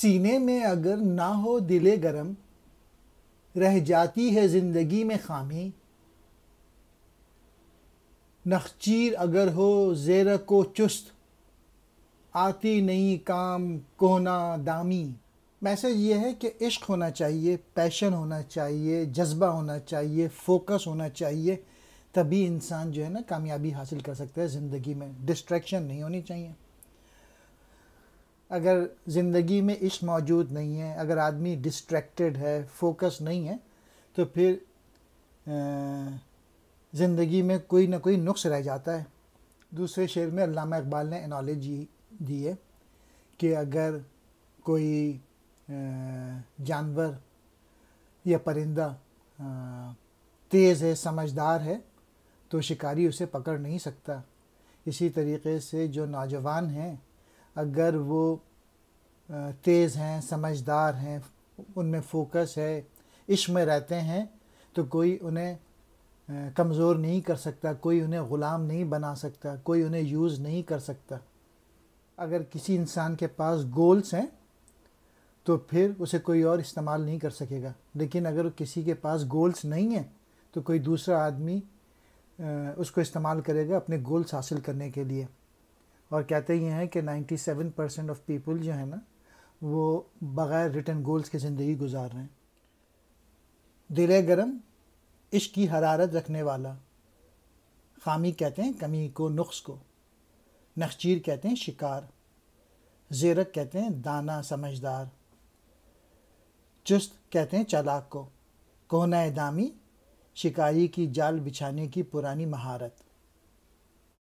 سینے میں اگر نہ ہو دل گرم، رہ جاتی ہے زندگی میں خامی۔ نخچیر اگر ہو زیرک و چست، آتی نہیں کام کونا دامی۔ میسج یہ ہے کہ عشق ہونا چاہیے، پیشن ہونا چاہیے، جذبہ ہونا چاہیے، فوکس ہونا چاہیے، تبھی انسان جو ہے نا کامیابی حاصل کر سکتا ہے زندگی میں۔ ڈسٹریکشن نہیں ہونی چاہیے۔ اگر زندگی میں عشق موجود نہیں ہے، اگر آدمی ڈسٹریکٹڈ ہے، فوکس نہیں ہے، تو پھر زندگی میں کوئی نہ کوئی نقص رہ جاتا ہے۔ دوسرے شعر میں علامہ اقبال نے انالوجی دی ہے کہ اگر کوئی جانور یا پرندہ تیز ہے، سمجھدار ہے، تو شکاری اسے پکڑ نہیں سکتا۔ اسی طریقے سے جو نوجوان ہیں، اگر وہ تیز ہیں، سمجھدار ہیں، ان میں فوکس ہے، عشق میں رہتے ہیں، تو کوئی انہیں کمزور نہیں کر سکتا، کوئی انہیں غلام نہیں بنا سکتا، کوئی انہیں یوز نہیں کر سکتا۔ اگر کسی انسان کے پاس گولز ہیں تو پھر اسے کوئی اور استعمال نہیں کر سکے گا، لیکن اگر کسی کے پاس گولز نہیں ہیں تو کوئی دوسرا آدمی اس کو استعمال کرے گا اپنے گولز حاصل کرنے کے لیے۔ اور کہتے یہ ہیں کہ 97% آف پیپل جو ہے نا وہ بغیر ریٹن گولز کی زندگی گزار رہے ہیں۔ دل گرم عشق کی حرارت رکھنے والا، خامی کہتے ہیں کمی کو، نقص کو، نخچیر کہتے ہیں شکار، زیرک کہتے ہیں دانا سمجھدار، چست کہتے ہیں چالاک کو، کوہنہ دامی شکاری کی جال بچھانے کی پرانی مہارت۔